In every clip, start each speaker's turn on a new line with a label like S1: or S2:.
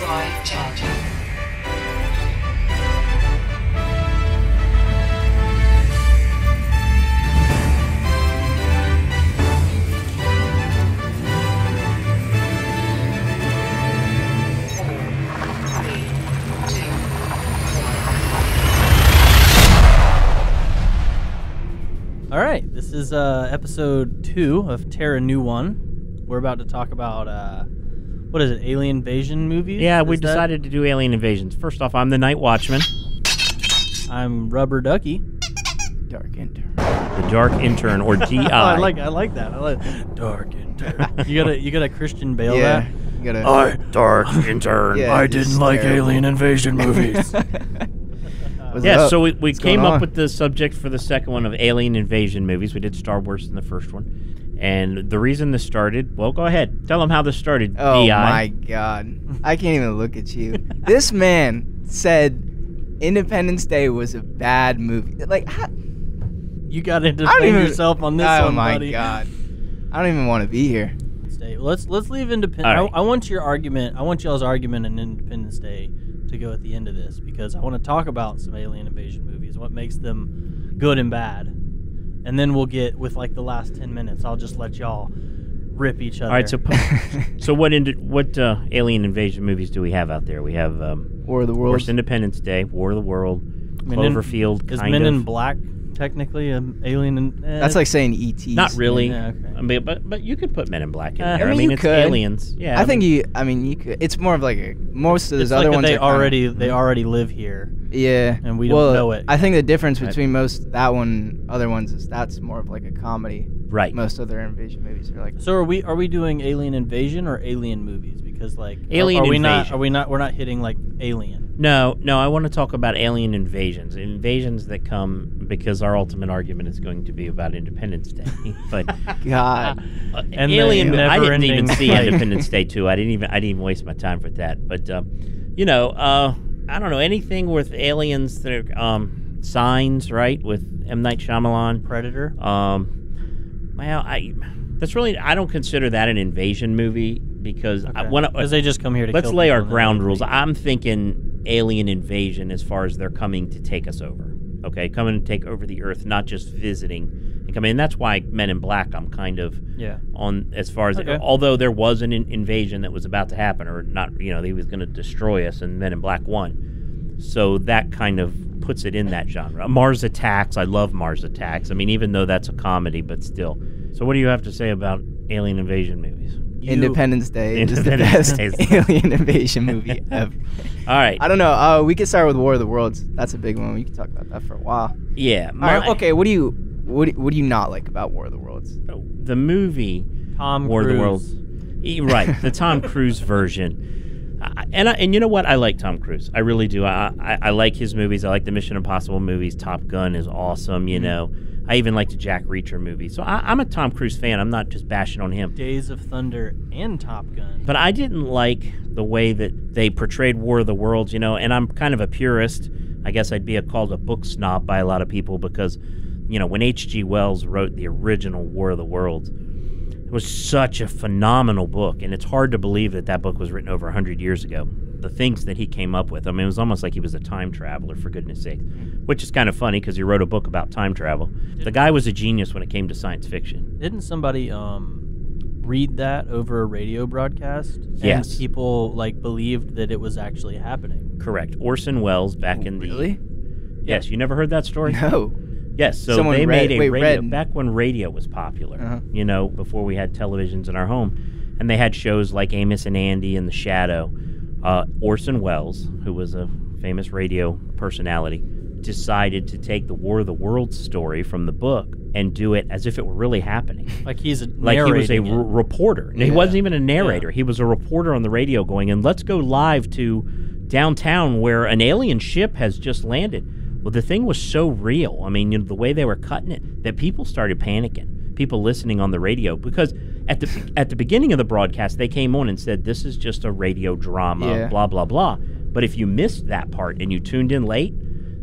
S1: Drive charging.
S2: All right, this is episode 2 of Terra New One. We're about to talk about, what is it, alien invasion movies?
S3: Yeah, we decided to do alien invasions. First off, I'm the Night Watchman.
S2: I'm Rubber Ducky.
S4: Dark Intern.
S3: The Dark Intern, or DI.
S2: I like that. I like Dark Intern. you got a Christian Bale
S4: Yeah.
S2: that?
S4: You gotta.
S3: Dark Intern.
S4: Yeah,
S2: I
S4: just
S2: didn't like
S4: terrible.
S2: alien invasion movies.
S4: What's
S3: Yeah,
S4: up?
S3: so we
S4: What's
S3: came
S4: going
S3: up
S4: on?
S3: with the subject for the second one of alien invasion movies. We did Star Wars in the first one. And the reason this started, well, go ahead. Tell them how this started,
S4: Oh
S3: DI.
S4: my god. I can't even look at you. This man said Independence Day was a bad movie. Like, how,
S2: You got to
S4: I don't
S2: defend
S4: even,
S2: yourself on this
S4: oh
S2: one,
S4: my
S2: buddy.
S4: god. I don't even want to be here.
S2: Day. Let's leave Independence.
S3: All right.
S2: I want your argument. I want y'all's argument in Independence Day to go at the end of this because I want to talk about some alien invasion movies, what makes them good and bad, and then we'll get with like the last 10 minutes. I'll just let y'all rip each other.
S3: All right, so what alien invasion movies do we have out there? We have,
S4: War of the
S3: of
S4: Worlds.
S3: course, Independence Day, War of the World,
S2: Men in-
S3: Cloverfield,
S2: is
S3: kind
S2: Men
S3: of.
S2: in Black technically an alien?
S4: That's like saying E.T.
S3: Not really.
S2: Yeah, okay.
S3: I mean, but you could put Men in Black in
S2: I
S3: there. I
S4: mean,
S3: mean,
S4: you
S3: it's
S4: could.
S3: aliens. Yeah.
S4: I think you could. It's more of like a, most of those
S2: It's
S4: other
S2: like
S4: ones
S2: they
S4: are kinda-
S2: already live here.
S4: Yeah.
S2: and we don't
S4: well,
S2: know it.
S4: I think the difference
S3: Right.
S4: between that one, other ones is that's more of like a comedy.
S3: Right.
S4: Most other invasion movies are like.
S2: So are we doing alien invasion or alien movies? Because like
S3: Alien
S2: are we
S3: invasion.
S2: we're not hitting like Alien.
S3: No, I want to talk about alien invasions that come because our ultimate argument is going to be about Independence Day. But
S4: God.
S2: And the
S3: alien, I didn't even
S2: never-ending
S3: see
S2: fight.
S3: Independence Day 2. I didn't even waste my time with that. But I don't know anything with aliens that are Signs, right? With M. Night Shyamalan.
S2: Predator.
S3: Well, I don't consider that an invasion movie because
S2: Because they just come here to
S3: let's
S2: kill
S3: lay
S2: people
S3: our
S2: and then
S3: ground
S2: they
S3: rules.
S2: leave.
S3: I'm thinking alien invasion as far as they're coming to take us over. Okay, coming to take over the Earth, not just visiting and coming. And that's why Men in Black, I'm kind of
S2: Yeah.
S3: on as far as
S2: Okay.
S3: although there was an invasion that was about to happen, or not, he was going to destroy us, and Men in Black 1. So that kind of puts it in that genre. Mars Attacks, I love Mars Attacks. I mean, even though that's a comedy, but still. So what do you have to say about alien invasion movies?
S4: Independence Day is the
S3: Independence
S4: best
S3: Day is-
S4: alien invasion movie ever.
S3: All right.
S4: I don't know. We could start with War of the Worlds. That's a big one. We could talk about that for a while.
S3: Yeah.
S4: All right. Okay. What do you not like about War of the Worlds?
S3: The movie
S2: Tom
S3: War
S2: Cruise.
S3: of the Worlds. Right, the Tom Cruise version. And you know what? I like Tom Cruise. I really do. I like his movies. I like the Mission Impossible movies. Top Gun is awesome, you know. I even like the Jack Reacher movies. So I'm a Tom Cruise fan. I'm not just bashing on him.
S2: Days of Thunder and Top Gun.
S3: But I didn't like the way that they portrayed War of the Worlds, and I'm kind of a purist. I guess I'd be called a book snob by a lot of people because, when H.G. Wells wrote the original War of the Worlds, it was such a phenomenal book, and it's hard to believe that book was written over 100 years ago. The things that he came up with, I mean, it was almost like he was a time traveler, for goodness sake, which is kind of funny because he wrote a book about time travel. The guy was a genius when it came to science fiction.
S2: Didn't somebody read that over a radio broadcast?
S3: Yes.
S2: And people believed that it was actually happening.
S3: Correct. Orson Welles back in the...
S4: Really?
S3: Yes, you never heard that story?
S4: No.
S3: Yes, so
S4: Someone
S3: they
S4: read-
S3: made a
S4: wait,
S3: radio
S4: read-
S3: back when radio was popular.
S4: Uh-huh.
S3: Before we had televisions in our home, and they had shows like Amos and Andy and The Shadow. Orson Welles, who was a famous radio personality, decided to take the War of the Worlds story from the book and do it as if it were really happening.
S2: Like he's
S3: Like he was a
S2: narrating it.
S3: reporter. He
S4: Yeah.
S3: wasn't even a narrator. He was a reporter on the radio going, and let's go live to downtown where an alien ship has just landed. Well, the thing was so real. I mean, the way they were cutting it, that people started panicking. People listening on the radio, because at the beginning of the broadcast, they came on and said, this is just a radio drama,
S4: Yeah.
S3: blah, blah, blah. But if you missed that part and you tuned in late,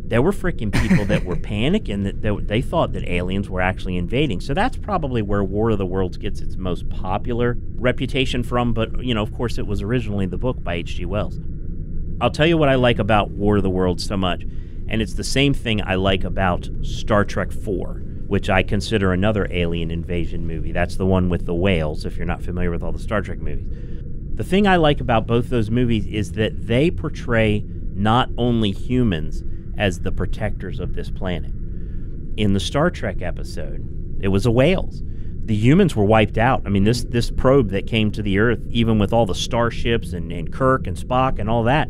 S3: there were freaking people that were panicking that they thought that aliens were actually invading. So that's probably where War of the Worlds gets its most popular reputation from. But, of course, it was originally the book by H.G. Wells. I'll tell you what I like about War of the Worlds so much, and it's the same thing I like about Star Trek IV, which I consider another alien invasion movie. That's the one with the whales, if you're not familiar with all the Star Trek movies. The thing I like about both those movies is that they portray not only humans as the protectors of this planet. In the Star Trek episode, it was the whales. The humans were wiped out. I mean, this probe that came to the Earth, even with all the starships and Kirk and Spock and all that,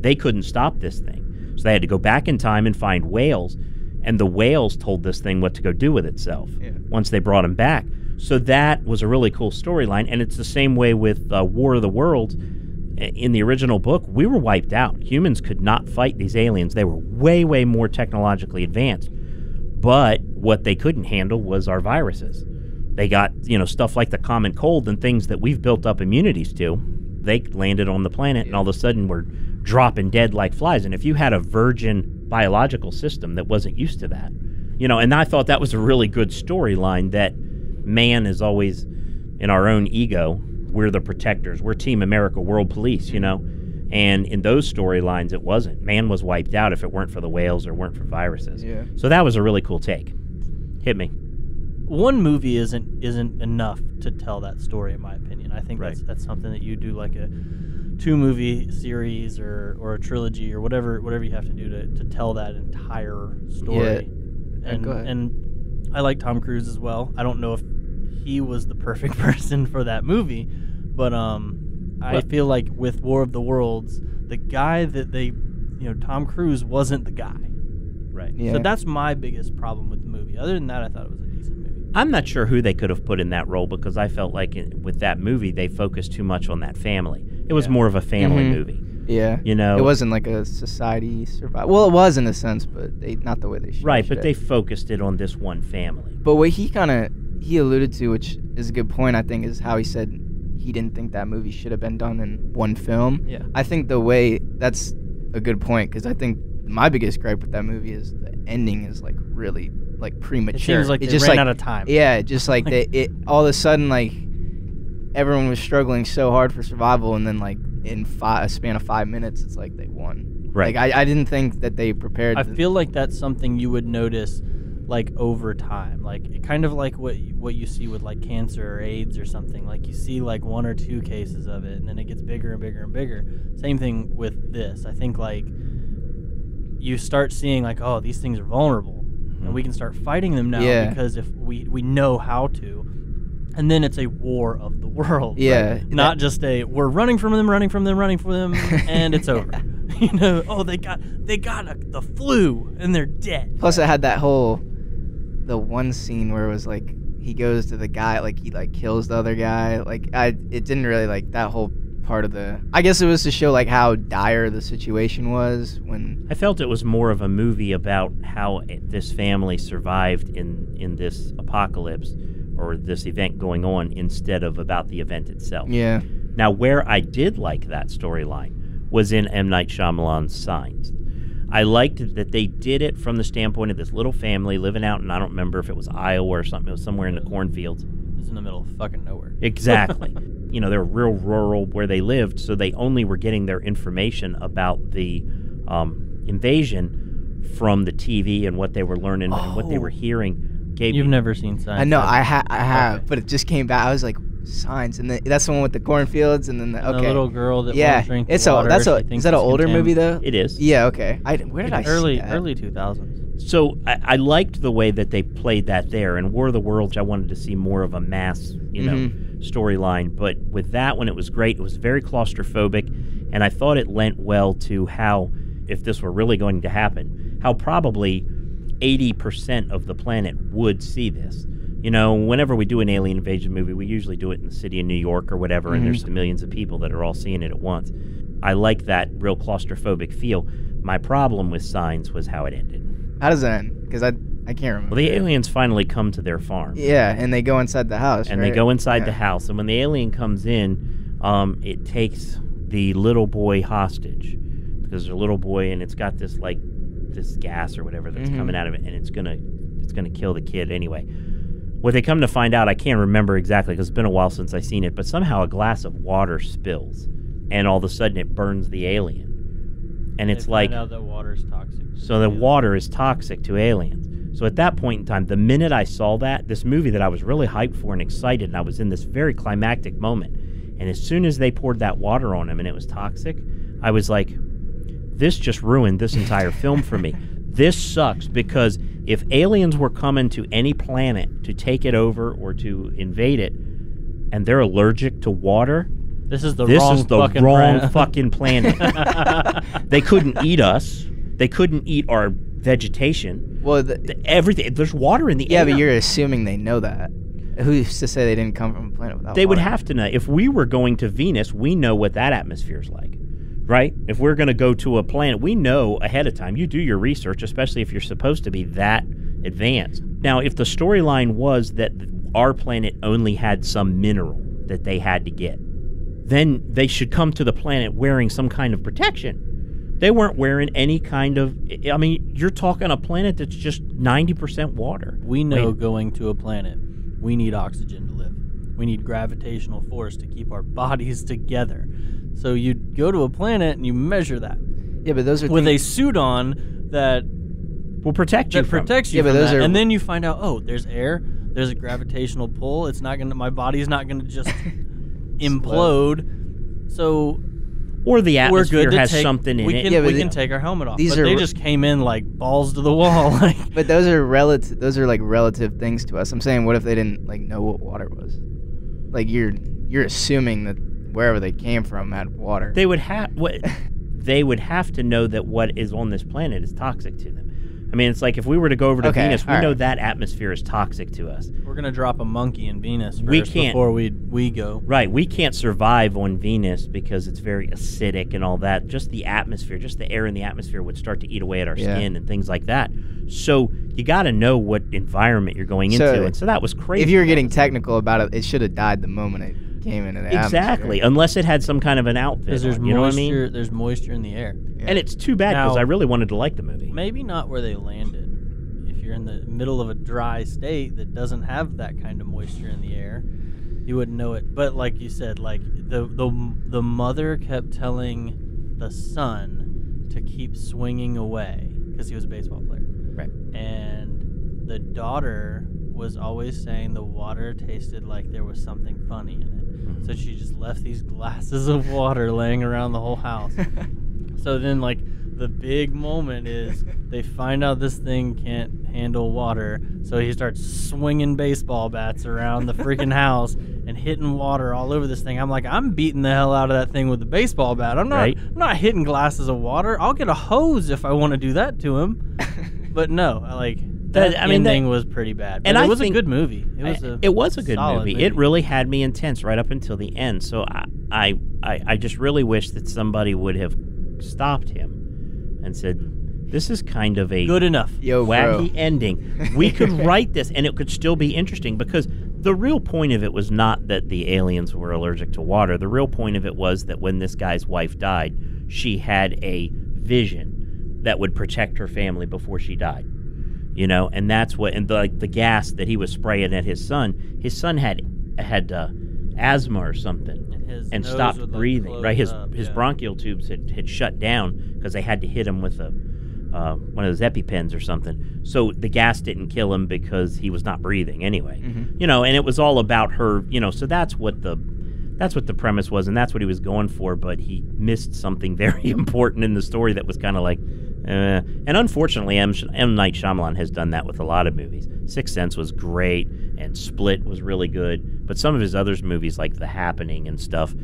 S3: they couldn't stop this thing. So they had to go back in time and find whales, and the whales told this thing what to go do with itself once they brought him back. So that was a really cool storyline, and it's the same way with War of the Worlds. In the original book, we were wiped out. Humans could not fight these aliens. They were way, way more technologically advanced. But what they couldn't handle was our viruses. They got, stuff like the common cold and things that we've built up immunities to. They landed on the planet, and all of a sudden we're dropping dead like flies. And if you had a virgin biological system that wasn't used to that, and I thought that was a really good storyline, that man is always in our own ego. We're the protectors. We're Team America, World Police, And in those storylines, it wasn't. Man was wiped out if it weren't for the whales or weren't for viruses.
S4: Yeah.
S3: So that was a really cool take. Hit me.
S2: One movie isn't enough to tell that story, in my opinion. I think
S3: Right.
S2: that's something that you do, like a 2-movie series or a trilogy or whatever you have to do to tell that entire story.
S4: Yeah.
S2: And
S4: Go ahead.
S2: and I like Tom Cruise as well. I don't know if he was the perfect person for that movie, but I feel like with War of the Worlds, the guy that they, Tom Cruise wasn't the guy.
S3: Right.
S4: Yeah.
S2: So that's my biggest problem with the movie. Other than that, I thought it was a decent movie.
S3: I'm not sure who they could have put in that role, because I felt like with that movie, they focused too much on that family. It was more of a family movie.
S4: Yeah.
S3: It
S4: wasn't like a society survival. Well, it was in a sense, but not the way they should.
S3: Right, but they focused it on this one family.
S4: But what he alluded to, which is a good point, I think, is how he said he didn't think that movie should have been done in one film.
S2: Yeah.
S4: I think that's a good point, because I think my biggest gripe with that movie is the ending is like really like premature.
S2: It seems like
S4: it
S2: they
S4: just
S2: ran out of time.
S4: Yeah, just like it all of a sudden, like everyone was struggling so hard for survival, and then like in a span of 5 minutes, it's like they won.
S3: Right.
S4: Like I didn't think that they prepared.
S2: I feel like that's something you would notice like over time, like kind of like what you see with like cancer or AIDS or something. Like you see like 1 or 2 cases of it, and then it gets bigger and bigger and bigger. Same thing with this. I think like you start seeing like, oh, these things are vulnerable, and we can start fighting them now because if we know how to. And then it's a war of the world.
S4: Yeah.
S2: Right? Not just we're running from them, and it's over. They got the flu and they're dead.
S4: Plus, it had the one scene where it was like he goes to the guy, like he like kills the other guy. Like it didn't really like that whole part of the. I guess it was to show like how dire the situation was when.
S3: I felt it was more of a movie about how this family survived in this apocalypse or this event going on, instead of about the event itself.
S4: Yeah.
S3: Now, where I did like that storyline was in M. Night Shyamalan's Signs. I liked that they did it from the standpoint of this little family living out in, I don't remember if it was Iowa or something, it was somewhere in the cornfields.
S2: It's in the middle of fucking nowhere.
S3: Exactly. They're real rural where they lived, so they only were getting their information about the invasion from the TV and what they were learning and what they were hearing.
S2: You've never seen Signs?
S4: I know, I have, but it just came back. I was like, Signs, and that's the one with the cornfields, and then
S2: the little girl that won't drink the
S4: it's
S2: water.
S4: Is that an older movie though?
S3: It is.
S4: Yeah. Okay. Where did I see that?
S2: Early 2000s.
S3: So I liked the way that they played that there. In War of the Worlds, I wanted to see more of a mass, storyline. But with that one, it was great. It was very claustrophobic, and I thought it lent well to how, if this were really going to happen, how probably 80% of the planet would see this. Whenever we do an alien invasion movie, we usually do it in the city of New York or whatever, and there's millions of people that are all seeing it at once. I like that real claustrophobic feel. My problem with Signs was how it ended.
S4: How does that end? Because I can't remember.
S3: Well, the aliens finally come to their farm.
S4: Yeah, and they go inside the house.
S3: And they go inside the house, and when the alien comes in, it takes the little boy hostage, because there's a little boy, and it's got this gas or whatever that's coming out of it, and it's gonna kill the kid anyway. What they come to find out, I can't remember exactly because it's been a while since I've seen it, but somehow a glass of water spills, and all of a sudden it burns the alien. and it's
S2: They
S3: like,
S2: find out that water's toxic.
S3: so the water is toxic to aliens. So at that point in time, the minute I saw that, this movie that I was really hyped for and excited, and I was in this very climactic moment, and as soon as they poured that water on him and it was toxic, I was like, this just ruined this entire film for me. This sucks, because if aliens were coming to any planet to take it over or to invade it, and they're allergic to water,
S2: This is the
S3: this
S2: wrong
S3: is the
S2: fucking
S3: wrong
S2: planet.
S3: fucking planet. They couldn't eat us. They couldn't eat our vegetation.
S4: Well,
S3: Everything. There's water in the
S4: yeah,
S3: air.
S4: but you're assuming they know that. Who's to say they didn't come from a planet without
S3: They would
S4: water?
S3: have to know. If we were going to Venus, we know what that atmosphere is like, right? If we're going to go to a planet, we know ahead of time. You do your research, especially if you're supposed to be that advanced. Now, if the storyline was that our planet only had some mineral that they had to get, then they should come to the planet wearing some kind of protection. They weren't wearing any kind of... I mean, you're talking a planet that's just 90% water.
S2: We know
S3: Wait.
S2: going to a planet, we need oxygen to live. We need gravitational force to keep our bodies together. So you go to a planet and you measure that
S4: Yeah, but those are
S2: with a
S4: things-
S2: suit on that
S3: Will protect you from...
S2: protects you
S4: Yeah, but
S2: from
S4: those
S2: that.
S4: are-
S2: And then you find out, oh, there's air, there's a gravitational pull. It's not gonna. My body's not gonna just implode. So
S3: Or the
S2: we're
S3: atmosphere
S2: good to
S3: has
S2: take,
S3: something in
S2: we
S3: it.
S2: Can,
S4: Yeah, but
S2: we can take our helmet off.
S4: these
S2: But
S4: are
S2: they
S4: r-
S2: just came in like balls to the wall. Like,
S4: But those are relative. Those are like relative things to us. I'm saying, what if they didn't like know what water was? Like you're assuming that wherever they came from had water.
S3: They would have they would have to know that what is on this planet is toxic to them. I mean, it's like if we were to go over to
S4: Okay,
S3: Venus, we
S4: all
S3: know
S4: right.
S3: that atmosphere is toxic to us.
S2: we're gonna drop a monkey in Venus first
S3: We can't-
S2: before we go.
S3: Right, we can't survive on Venus because it's very acidic and all that. Just the atmosphere, just the air in the atmosphere would start to eat away at our
S4: Yeah.
S3: skin and things like that. So you got to know what environment you're going
S4: So,
S3: into, and so that was crazy.
S4: If you were getting technical about it, it should have died the moment it came into the
S3: exactly,
S4: atmosphere.
S3: unless it had some kind of an outfit,
S2: Because there's
S3: on, you know what I
S2: moisture.
S3: mean?
S2: There's moisture in the air.
S4: Yeah.
S3: And it's too bad because
S2: Now-
S3: I really wanted to like the movie.
S2: Maybe not where they landed. If you're in the middle of a dry state that doesn't have that kind of moisture in the air, you wouldn't know it. But like you said, like the mother kept telling the son to keep swinging away because he was a baseball player.
S3: Right.
S2: And the daughter was always saying the water tasted like there was something funny in it. So she just left these glasses of water laying around the whole house. So then, like, the big moment is they find out this thing can't handle water, so he starts swinging baseball bats around the freaking house and hitting water all over this thing. I'm like, I'm beating the hell out of that thing with the baseball bat. I'm not hitting glasses of water. I'll get a hose if I want to do that to him. But no, that ending was pretty bad. But
S3: and
S2: it
S3: I
S2: was
S3: think-
S2: a good movie.
S3: It was a good
S2: solid
S3: movie. It really had me intense right up until the end. So I just really wish that somebody would have stopped him and said, "This is kind of a
S2: good enough.
S4: Yo,
S3: wacky
S4: bro.
S3: ending. We could write this, and it could still be interesting because the real point of it was not that the aliens were allergic to water. The real point of it was that when this guy's wife died, she had a vision that would protect her family before she died. You know, and that's what, and the gas that he was spraying at his son had asthma or something. And
S2: nose
S3: stopped
S2: would, like,
S3: breathing.
S2: close
S3: Right, his
S2: up,
S3: his
S2: yeah.
S3: bronchial tubes had shut down because they had to hit him with a one of those EpiPens or something. So the gas didn't kill him because he was not breathing anyway.
S4: Mhm.
S3: You know, and it was all about her. You know, so that's what the premise was, and that's what he was going for. But he missed something very important in the story that was kind of like. And unfortunately, M. Night Shyamalan has done that with a lot of movies. Sixth Sense was great, and Split was really good. But some of his other movies, like The Happening and stuff,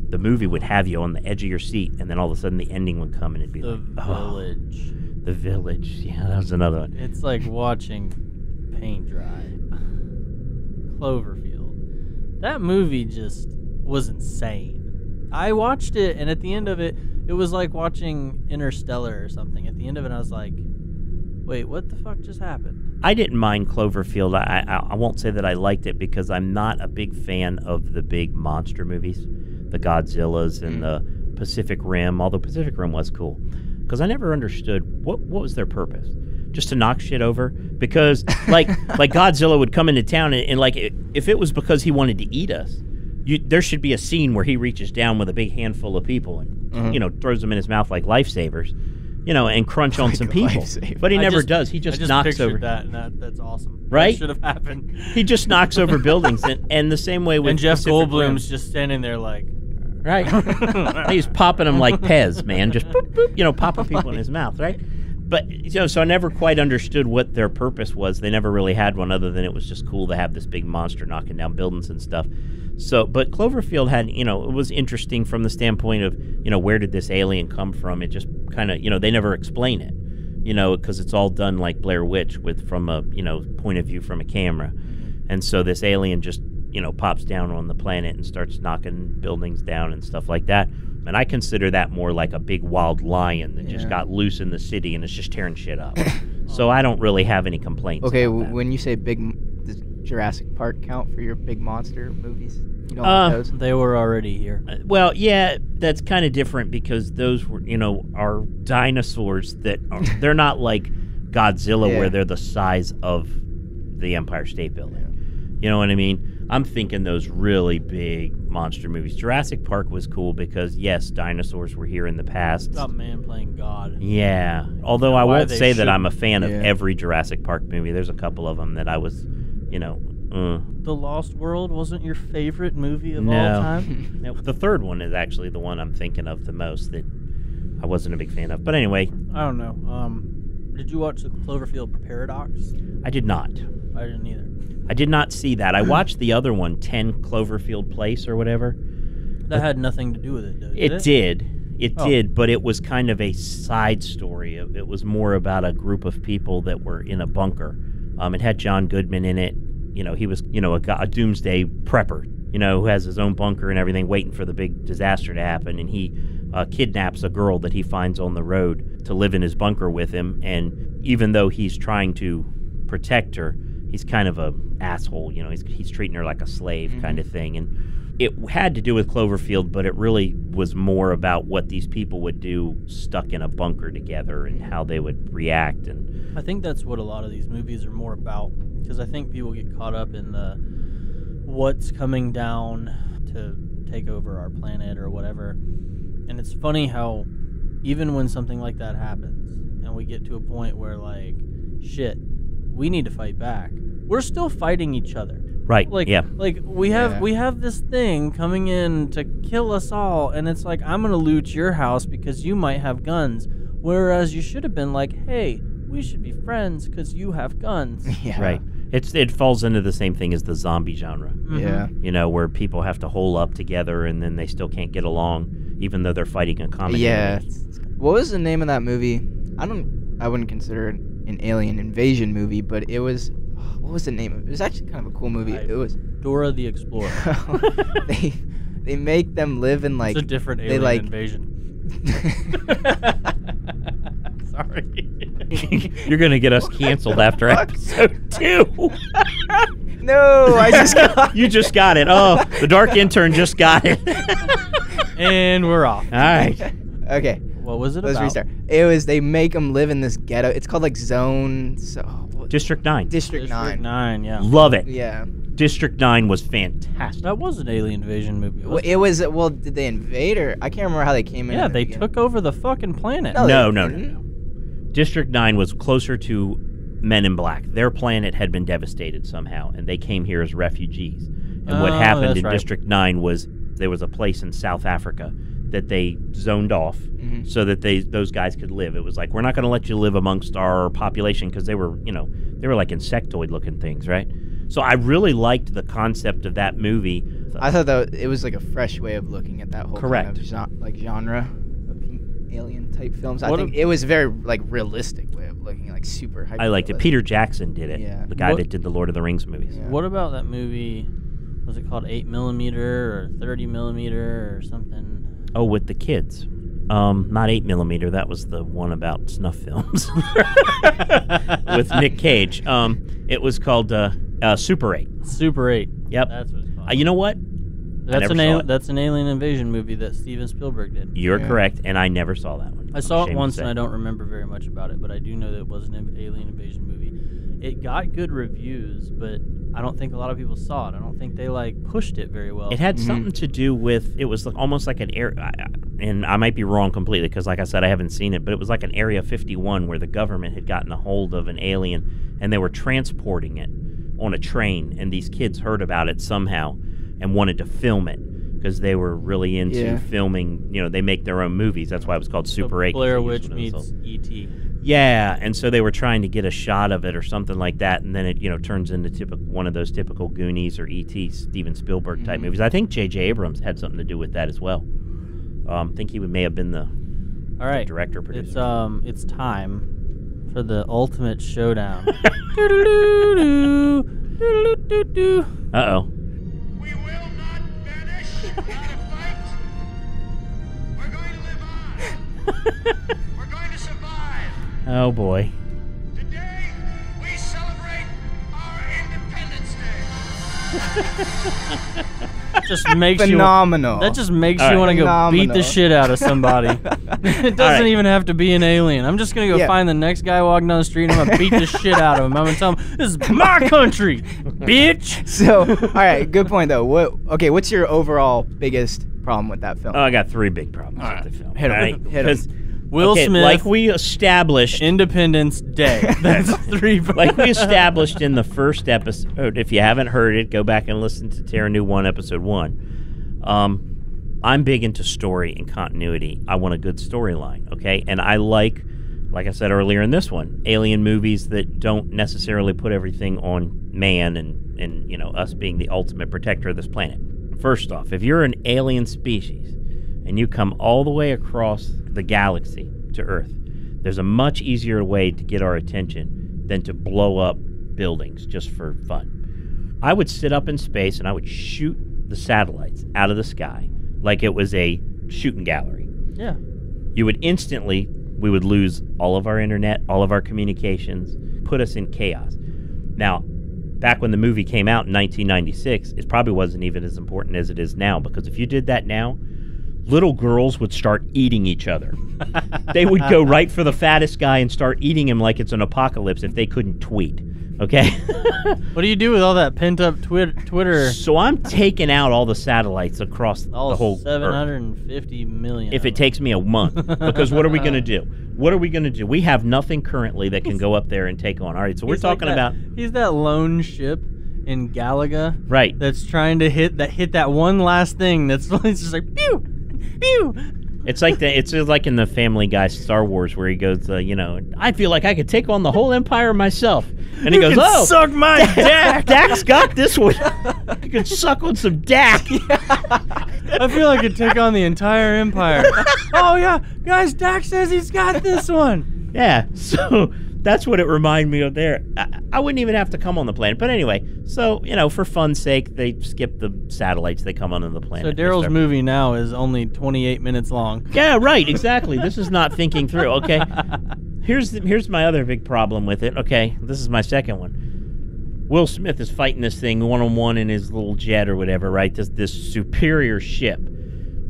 S3: the movie would have you on the edge of your seat, and then all of a sudden the ending would come, and it'd be
S2: The
S3: like, oh,
S2: Village.
S3: The Village. Yeah, that was another one.
S2: It's like watching paint dry. Cloverfield. That movie just was insane. I watched it, and at the end of it, it was like watching Interstellar or something. At the end of it, I was like, wait, what the fuck just happened?
S3: I didn't mind Cloverfield. I won't say that I liked it because I'm not a big fan of the big monster movies, the Godzillas and the Pacific Rim, although Pacific Rim was cool. Because I never understood what was their purpose. Just to knock shit over? Because, like Godzilla would come into town and like, if it was because he wanted to eat us, there should be a scene where he reaches down with a big handful of people and you know, throws them in his mouth like lifesavers, you know, and crunch on
S4: Like
S3: some
S4: a
S3: people.
S4: lifesaver.
S3: But he
S2: I
S3: never
S2: just-
S3: does. He
S2: I
S3: just
S2: just
S3: knocks
S2: pictured
S3: over.
S2: that, and that's awesome.
S3: Right?
S2: That should have happened.
S3: He just knocks over buildings, and the same way with
S2: And Jeff
S3: Pacific Rim.
S2: Goldblum's just standing there like,
S3: Right. He's popping them like Pez, man. Just boop, boop, you know, popping people in his mouth, right? But, you know, so I never quite understood what their purpose was. They never really had one other than it was just cool to have this big monster knocking down buildings and stuff. So, but Cloverfield had, you know, it was interesting from the standpoint of, you know, where did this alien come from? It just kind of, you know, they never explain it, you know, because it's all done like Blair Witch from a, you know, point of view from a camera. And so this alien just, you know, pops down on the planet and starts knocking buildings down and stuff like that. And I consider that more like a big wild lion that just got loose in the city and is just tearing shit up. So I don't really have any complaints.
S4: Okay,
S3: about that.
S4: when you say does Jurassic Park count for your big monster movies? You don't like those?
S2: they were already here.
S3: Well, yeah, that's kind of different because those were, you know, are dinosaurs that are, they're not like Godzilla
S4: Yeah.
S3: where they're the size of the Empire State Building. You know what I mean? I'm thinking those really big monster movies. Jurassic Park was cool because, yes, dinosaurs were here in the past.
S2: About man playing God.
S3: Yeah. Although I
S2: Why
S3: won't
S2: they
S3: say that I'm a
S2: shouldn't.
S3: fan of
S4: Yeah.
S3: every Jurassic Park movie. There's a couple of them that I was, you know,
S2: The Lost World wasn't your favorite movie of all
S3: No.
S2: time?
S3: Now, the third one is actually the one I'm thinking of the most that I wasn't a big fan of. But anyway,
S2: I don't know. Did you watch the Cloverfield Paradox?
S3: I did not.
S2: I didn't either.
S3: I did not see that. I watched the other one, 10 Cloverfield Place or whatever.
S2: That had nothing to do with it, did
S3: It
S2: it?
S3: did. It
S2: Oh.
S3: did, but it was kind of a side story. It was more about a group of people that were in a bunker. It had John Goodman in it. You know, he was, you know, a doomsday prepper, you know, who has his own bunker and everything, waiting for the big disaster to happen. And he kidnaps a girl that he finds on the road to live in his bunker with him. And even though he's trying to protect her, he's kind of a asshole. You know, he's treating her like a slave kind of thing. And it had to do with Cloverfield, but it really was more about what these people would do stuck in a bunker together and how they would react. And
S2: I think that's what a lot of these movies are more about, because I think people get caught up in the what's coming down to take over our planet or whatever. And it's funny how even when something like that happens and we get to a point where, like, shit, we need to fight back, we're still fighting each other.
S3: right,
S2: Like,
S3: yeah,
S2: like we have this thing coming in to kill us all, and it's like, I'm gonna loot your house because you might have guns, whereas you should have been like, hey, we should be friends because you have guns.
S4: Yeah.
S3: right. It falls into the same thing as the zombie genre.
S4: Yeah.
S3: You know, where people have to hole up together and then they still can't get along, even though they're fighting a common
S4: Yeah.
S3: enemy.
S4: What was the name of that movie? I wouldn't consider it an alien invasion movie, but it was. What was the name of it? It was actually kind of a cool movie. It was.
S2: Dora the Explorer.
S4: they make them live in like.
S2: It's a different
S4: they,
S2: alien
S4: like-
S2: invasion. Sorry.
S3: You're going to get us canceled after episode 2.
S4: No, I just got.
S3: You just got it. Oh, the dark intern just got it.
S2: And we're off.
S3: All right.
S4: Okay,
S2: What was it
S4: let's
S2: about?
S4: restart. It was they make them live in this ghetto. It's called like Zone.
S3: District 9.
S4: District
S2: District
S4: 9.
S2: 9, yeah.
S3: Love it.
S4: Yeah.
S3: District 9 was fantastic.
S2: That was an alien invasion movie.
S4: Well,
S2: wasn't
S4: it was. Well, did they invade or I can't remember how they came in.
S2: yeah,
S4: at the
S2: they
S4: beginning.
S2: took over the fucking planet.
S4: No,
S3: No,
S4: they
S3: no,
S4: didn't.
S3: no. District 9 was closer to Men in Black. Their planet had been devastated somehow, and they came here as refugees. And what
S2: Oh,
S3: happened
S2: that's
S3: in
S2: right.
S3: District 9 was there was a place in South Africa that they zoned off so that those guys could live. It was like, we're not going to let you live amongst our population because they were, you know, they were like insectoid-looking things, right? So I really liked the concept of that movie.
S4: I thought that it was like a fresh way of looking at that whole
S3: Correct.
S4: kind of genre of alien type films. I
S2: What
S4: think
S2: a-
S4: it was a very like realistic way of looking, like super.
S3: I liked it.
S4: hyper-realistic.
S3: Peter Jackson did it,
S4: Yeah.
S3: the guy
S2: What-
S3: that did the Lord of the Rings movies.
S4: Yeah.
S2: What about that movie? Was it called 8mm or 30mm or something?
S3: Oh, with the kids. Not 8mm. That was the one about snuff films with Nick Cage. It was called Super 8.
S2: Super 8.
S3: Yep.
S2: That's what it's called.
S3: You know what?
S2: That's
S3: never
S2: an
S3: saw it.
S2: that's an alien invasion movie that Steven Spielberg did.
S3: You're
S4: Yeah.
S3: correct, and I never saw that one.
S2: I saw
S3: I'm
S2: it
S3: ashamed
S2: once
S3: to
S2: and
S3: say.
S2: I don't remember very much about it, but I do know that it was an alien invasion movie. It got good reviews, but I don't think a lot of people saw it. I don't think they like pushed it very well.
S3: It had something to do with, it was almost like an area, and I might be wrong completely because, like I said, I haven't seen it, but it was like an Area 51 where the government had gotten a hold of an alien and they were transporting it on a train, and these kids heard about it somehow and wanted to film it because they were really into filming. You know, they make their own movies. That's why it was called Super 8.
S2: Blair Witch meets E.T.
S3: Yeah, and so they were trying to get a shot of it or something like that, and then it, turns into one of those typical Goonies or E.T. Steven Spielberg type movies. I think J.J. Abrams had something to do with that as well. I think he may have been the director producer.
S2: It's time for the ultimate showdown.
S3: Uh-oh.
S1: We will not vanish without a fight. We're going to live on. We're going to survive.
S3: Oh boy.
S1: Today, we celebrate our Independence Day.
S2: Just makes
S4: Phenomenal.
S2: That just makes
S3: All
S2: you
S3: right.
S2: want to go beat the
S4: Phenomenal.
S2: shit out of somebody. It doesn't
S3: right.
S2: even have to be an alien. I'm just gonna go find the next guy walking down the street and I'm gonna beat the shit out of him. I'm gonna tell him, "This is my country, bitch."
S4: So, all right, good point though. What's your overall biggest problem with that film?
S3: Oh, I got 3 big problems
S4: All right.
S3: with the film.
S4: Hit 'em.
S3: All right?
S4: Hit 'em.
S3: 'Cause,
S2: Will Smith,
S3: like we established,
S2: Independence Day. That's 3.
S3: like we established in the first episode. If you haven't heard it, go back and listen to Terra New 1, episode 1. I'm big into story and continuity. I want a good storyline, okay? And I like I said earlier in this one, alien movies that don't necessarily put everything on man and us being the ultimate protector of this planet. First off, if you're an alien species and you come all the way across the galaxy to Earth, there's a much easier way to get our attention than to blow up buildings just for fun. I would sit up in space and I would shoot the satellites out of the sky like it was a shooting gallery.
S2: Yeah.
S3: We would lose all of our internet, all of our communications, put us in chaos. Now, back when the movie came out in 1996, it probably wasn't even as important as it is now, because if you did that now, little girls would start eating each other. They would go right for the fattest guy and start eating him like it's an apocalypse if they couldn't tweet. Okay?
S2: What do you do with all that pent up Twitter?
S3: So I'm taking out all the satellites across
S2: All
S3: the whole Earth.
S2: 750 million.
S3: If
S2: of
S3: it
S2: them.
S3: takes me a month. Because what are we going to do? What are we going to do? We have nothing currently that can go up there and take on. All right, so we're
S2: He's like
S3: talking about...
S2: He's that lone ship in Galaga.
S3: Right.
S2: That's trying to hit that one last thing. That's it's just like pew, pew.
S3: It's like in the Family Guy Star Wars where he goes, I feel like I could take on the whole Empire myself. And he goes,
S2: You can
S3: oh,
S2: suck my dick.
S3: Dak's got this one. You can suck on some Dak.
S2: I feel like I could take on the entire empire. Oh yeah, guys, Dak says he's got this one.
S3: Yeah, so that's what it reminded me of there. I wouldn't even have to come on the planet. But anyway, so, for fun's sake, they skip the satellites. They come onto the planet.
S2: So
S3: They
S2: Daryl's
S3: start-
S2: movie now is only 28 minutes long.
S3: Yeah, right, exactly. This is not thinking through, okay? Here's my other big problem with it, okay? This is my second one. Will Smith is fighting this thing one-on-one in his little jet or whatever, right? This superior ship.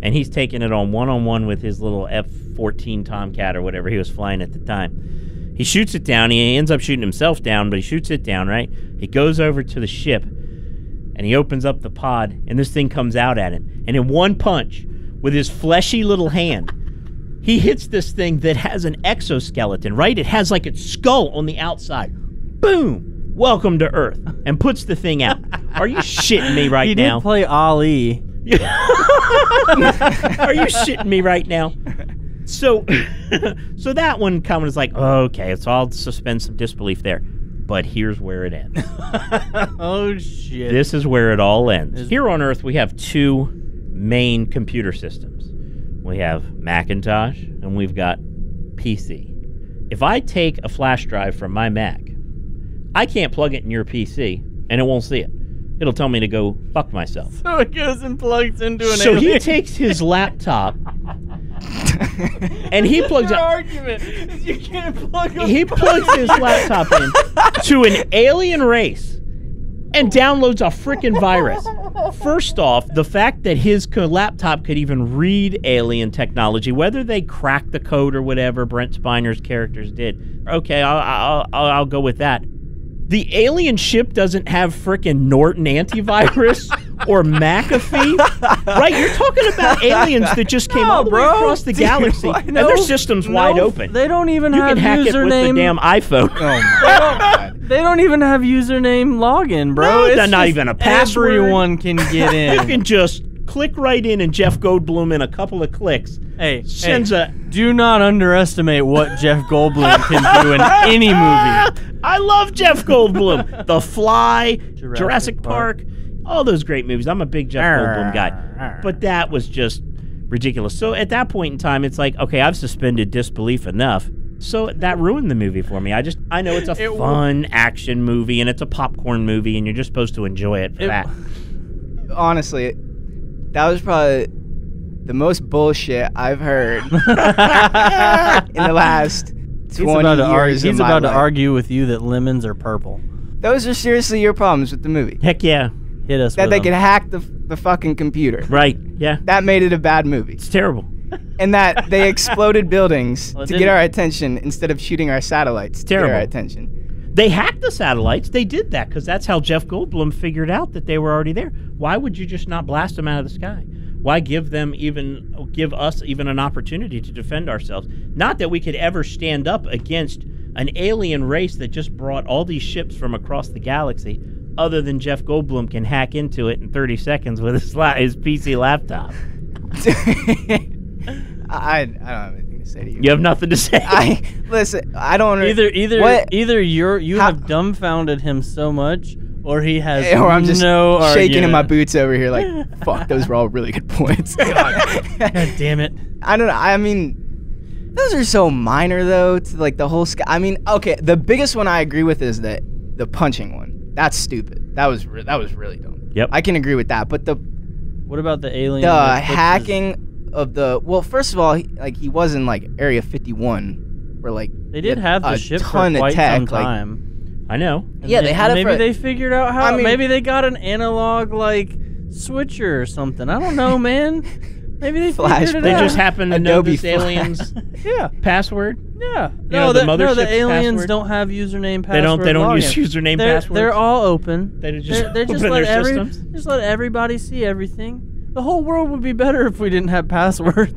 S3: And he's taking it on one-on-one with his little F-14 Tomcat or whatever he was flying at the time. He shoots it down. He ends up shooting himself down, but he shoots it down, right? He goes over to the ship, and he opens up the pod, and this thing comes out at him. And in one punch, with his fleshy little hand, he hits this thing that has an exoskeleton, right? It has like its skull on the outside. Boom! Welcome to Earth. And puts the thing out. Are you shitting me right
S2: He
S3: now?
S2: did play Ali.
S3: Are you shitting me right now? So that one kind of was like, okay, so I'll suspend some disbelief there. But here's where it ends.
S2: Oh shit.
S3: This is where it all ends. Here on Earth, we have 2 main computer systems. We have Macintosh, and we've got PC. If I take a flash drive from my Mac, I can't plug it in your PC, and it won't see it. It'll tell me to go fuck myself.
S2: So it goes and plugs into an
S3: So
S2: alien.
S3: he takes his laptop, and he plugs
S2: Your
S3: it.
S2: argument is you can't plug a
S3: He plugs his laptop in to an alien race and downloads a freaking virus. First off, the fact that his laptop could even read alien technology, whether they cracked the code or whatever Brent Spiner's characters did, okay, I'll go with that. The alien ship doesn't have frickin' Norton antivirus or McAfee, right? You're talking about aliens that just came all the way across the galaxy, and their system's wide open.
S2: They don't even
S3: You
S2: have
S3: can hack it with the
S2: username.
S3: damn iPhone.
S4: Oh my god.
S2: They don't even have username login, bro.
S3: No,
S2: It's
S3: they're not
S2: just
S3: even a password.
S2: Everyone can get in.
S3: You can just click right in, and Jeff Goldblum in a couple of clicks
S2: Hey,
S3: sends a.
S2: do not underestimate what Jeff Goldblum can do in any movie.
S3: I love Jeff Goldblum. The Fly,
S2: Jurassic
S3: Jurassic Park, all those great movies. I'm a big Jeff Goldblum guy. But that was just ridiculous. So at that point in time, it's like, okay, I've suspended disbelief enough. So that ruined the movie for me. I know it's a fun action movie, and it's a popcorn movie, and you're just supposed to enjoy it for that.
S4: Honestly, that was probably the most bullshit I've heard in the last 20 years.
S2: He's
S4: of my
S2: about to
S4: life.
S2: argue with you that lemons are purple.
S4: Those are seriously your problems with the movie.
S3: Heck yeah.
S2: Hit us
S4: That
S2: with
S4: they
S2: them.
S4: could hack the fucking computer.
S3: Right. Yeah.
S4: That made it a bad movie.
S3: It's terrible.
S4: And that they exploded buildings
S2: Well, it
S4: to get
S2: didn't-
S4: our attention instead of shooting our satellites to get
S3: terrible.
S4: our attention.
S3: They hacked the satellites. They did that because that's how Jeff Goldblum figured out that they were already there. Why would you just not blast them out of the sky? Why give us even an opportunity to defend ourselves? Not that we could ever stand up against an alien race that just brought all these ships from across the galaxy, other than Jeff Goldblum can hack into it in 30 seconds with his PC laptop.
S4: I don't have anything to say to you.
S3: You have nothing to say.
S4: Listen. I don't
S2: Either you
S4: How-
S2: have dumbfounded him so much, or he has
S4: or I'm just
S2: no
S4: shaking in my
S2: argument.
S4: boots over here like, fuck, those were all really good points.
S2: God damn it!
S4: I don't know. I mean, those are so minor though. To like the whole sky. I mean, okay, the biggest one I agree with is the punching one. That's stupid. That was really dumb.
S3: Yep.
S4: I can agree with that. But the
S2: What about the alien?
S4: the
S2: that puts his-
S4: hacking of the first of all, he was in like Area 51, where like
S2: They did have the
S4: a
S2: ship for
S4: ton of
S2: quite
S4: tech,
S2: some
S4: like-
S2: time.
S3: I know.
S2: And
S4: Yeah, they had it
S2: Maybe
S4: for-
S2: they figured out how.
S4: I mean-
S2: maybe they got an analog like switcher or something. I don't know, man. Maybe they
S4: Flash
S2: figured it
S3: They
S2: out.
S3: just happen to know
S4: Adobe
S3: this
S4: Flash.
S3: alien's
S2: Yeah,
S3: password.
S2: yeah.
S3: know, the
S2: no, the
S3: mothership's
S2: aliens
S3: password.
S2: don't have username password.
S3: They don't
S2: login.
S3: use username
S2: They're,
S3: passwords.
S2: They're all open.
S3: They just
S2: They're just
S3: open
S2: let
S3: their systems.
S2: just let everybody see everything. The whole world would be better if we didn't have passwords.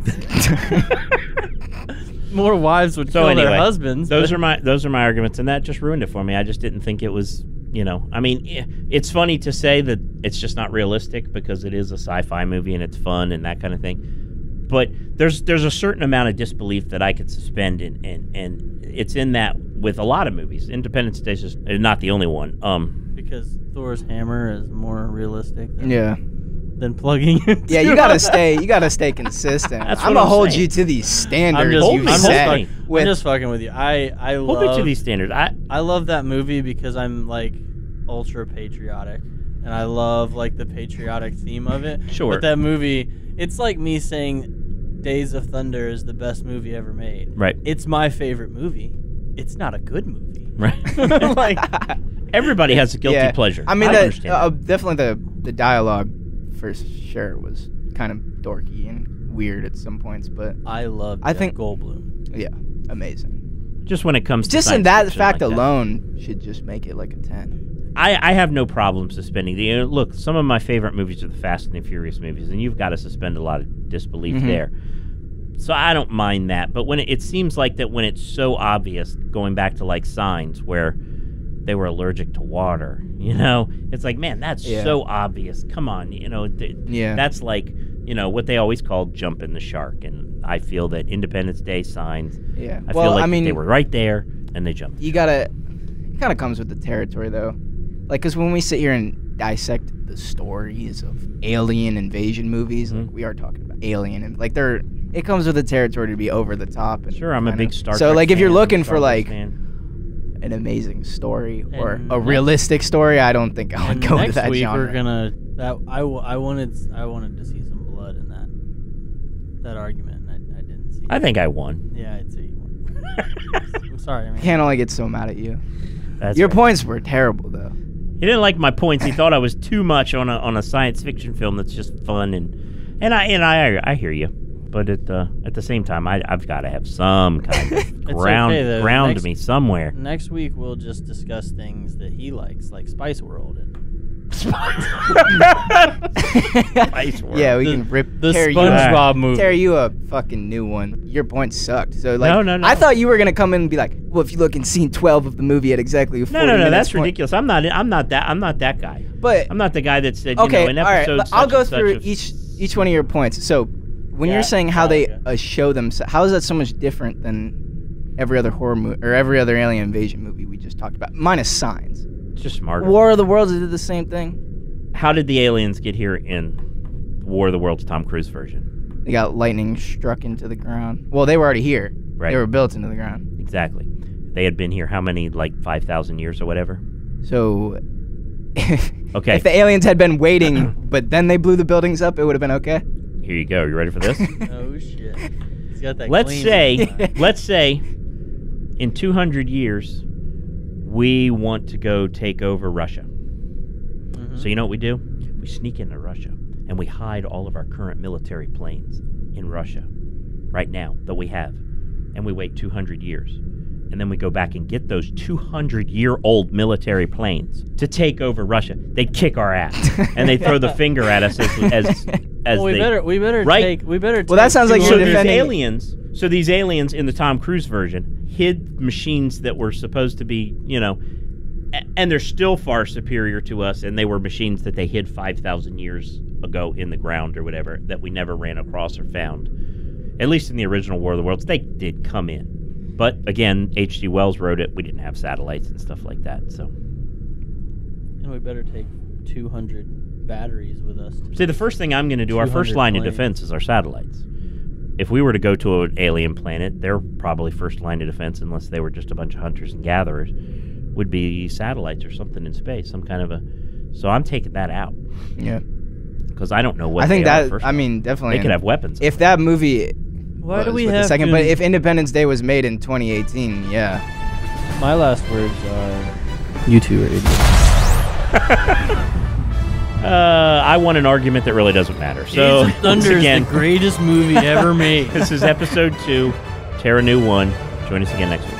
S2: More wives would
S3: So
S2: kill their
S3: anyway,
S2: husbands.
S3: those
S2: but-
S3: are my arguments, and that just ruined it for me. I just didn't think it was, I mean, it's funny to say that it's just not realistic because it is a sci-fi movie and it's fun and that kind of thing. But there's a certain amount of disbelief that I could suspend, and it's in that with a lot of movies. Independence Day is not the only one.
S2: because Thor's hammer is more realistic than,
S4: yeah.
S2: than plugging into
S4: Yeah, you gotta stay consistent.
S3: That's
S4: I'm
S3: what
S4: gonna
S3: I'm
S4: hold
S3: saying.
S4: you to these standards
S2: I'm
S4: you've
S2: just,
S4: set.
S3: fucking-
S4: with-
S2: I'm just fucking with you. I
S3: Hold me to
S2: love
S3: these standards.
S2: I love that movie because I'm like ultra patriotic, and I love like the patriotic theme of it.
S3: Sure.
S2: But that movie, it's like me saying Days of Thunder is the best movie ever made.
S3: Right.
S2: It's my favorite movie. It's not a good movie.
S3: Right.
S2: Like,
S3: Everybody has a guilty pleasure.
S4: I mean,
S3: understand.
S4: definitely the dialogue for sure was kind of dorky and weird at some points, but
S2: I love
S4: I
S2: Jeff
S4: think-
S2: Goldblum.
S4: yeah, amazing.
S3: Just when it comes to
S4: Just in
S3: science
S4: that
S3: fiction
S4: fact
S3: like that.
S4: alone should just make it like a 10.
S3: I have no problem suspending the. Look, some of my favorite movies are the Fast and the Furious movies, and you've got to suspend a lot of disbelief
S4: Mhm.
S3: there. So I don't mind that. But when it seems like that when it's so obvious, going back to like Signs, where they were allergic to water, it's like, man, that's
S4: Yeah.
S3: so obvious. Come on,
S4: Yeah.
S3: that's like, what they always call jumping the shark. And I feel that Independence Day, Signs,
S4: Yeah.
S3: I
S4: well,
S3: feel like
S4: I mean,
S3: they were right there and they jumped.
S4: you gotta. It kind of comes with the territory, though. Like, because when we sit here and dissect the stories of alien invasion movies, like we are talking about alien, and like it comes with the territory to be over the top. And
S3: Sure, I'm a
S4: kind
S3: big
S4: of-
S3: Star
S4: So,
S3: Trek
S4: like, if you're
S3: fan,
S4: looking
S3: Star
S4: for
S3: Wars
S4: like
S3: fan.
S4: an amazing story or
S2: And
S4: a realistic story, I don't think I would
S2: And
S4: go to
S2: next
S4: that
S2: week
S4: genre.
S2: we're gonna I wanted to see some blood in that argument. And I didn't see.
S3: I think I won.
S2: Yeah, I'd say you won. I'm sorry. I mean,
S4: Can't only get so mad at you.
S3: That's
S4: Your
S3: right.
S4: points were terrible, though.
S3: He didn't like my points. He thought I was too much on a science fiction film that's just fun and I hear you. but at the same time, I've got to have some kind of ground
S2: okay, though.
S3: ground me somewhere.
S2: Next week we'll just discuss things that he likes, like Spice World and
S3: Spice World.
S4: Yeah, we
S2: the,
S4: can rip
S2: the
S4: tear you
S2: SpongeBob
S4: up.
S2: movie.
S4: Tear you a fucking new one. Your point sucked. So like,
S3: No.
S4: I thought you were gonna come in and be like, well, if you look in scene 12 of the movie at exactly 40
S3: No,
S4: minutes
S3: that's
S4: point.
S3: ridiculous. I'm not that guy.
S4: But
S3: I'm not the guy that said,
S4: okay,
S3: in
S4: all right.
S3: episode
S4: I'll
S3: such
S4: go
S3: and such
S4: through
S3: of-
S4: each one of your points. So when
S2: Yeah,
S4: you're saying how they
S2: okay.
S4: show themselves, how is that so much different than every other horror movie or every other alien invasion movie we just talked about, minus Signs?
S3: It's just smarter.
S4: War of the Worlds did the same thing.
S3: How did the aliens get here in War of the Worlds Tom Cruise version?
S4: They got lightning struck into the ground. Well, they were already here.
S3: Right.
S4: They were built into the ground.
S3: Exactly. They had been here how many, like 5,000 years or whatever?
S4: So,
S3: Okay.
S4: if the aliens had been waiting, but then they blew the buildings up, it would have been okay.
S3: Here you go. You ready for this?
S2: Oh shit! He's got that.
S3: let's
S2: clean
S3: say
S2: design.
S3: let's say in 200 years we want to go take over Russia.
S2: Mhm.
S3: So you know what we do? We sneak into Russia and we hide all of our current military planes in Russia right now that we have, and we wait 200 years. And then we go back and get those 200-year-old military planes to take over Russia. They'd kick our ass, and they throw the finger at us as
S2: Well, we
S3: they,
S2: better
S3: right?
S2: take. We better.
S4: Well, that
S2: take
S4: sounds like
S3: So
S4: you're
S3: these
S4: defending-
S3: aliens. So these aliens in the Tom Cruise version hid machines that were supposed to be, and they're still far superior to us. And they were machines that they hid 5,000 years ago in the ground or whatever that we never ran across or found. At least in the original War of the Worlds, they did come in. But again, H.G. Wells wrote it. We didn't have satellites and stuff like that. So,
S2: And we better take 200 batteries with us.
S3: see, the first thing I'm going to do, our first
S2: 200
S3: line of
S2: planes.
S3: defense is our satellites. If we were to go to an alien planet, their probably first line of defense, unless they were just a bunch of hunters and gatherers, would be satellites or something in space, some kind of a. So I'm taking that out
S4: Yeah.
S3: because I don't know what.
S4: I think
S3: they are,
S4: that,
S3: first
S4: I
S3: off.
S4: mean, definitely.
S3: they could have weapons.
S4: If that movie.
S2: Why do
S4: was
S2: we
S4: with
S2: have
S4: the second?
S2: to?
S4: But if Independence Day was made in 2018, yeah.
S2: My last words are, you two are idiots.
S3: I want an argument that really doesn't matter. So
S2: Age of Thunder is
S3: again,
S2: the greatest movie ever made.
S3: this is episode 2, Terra New 1. Join us again next week.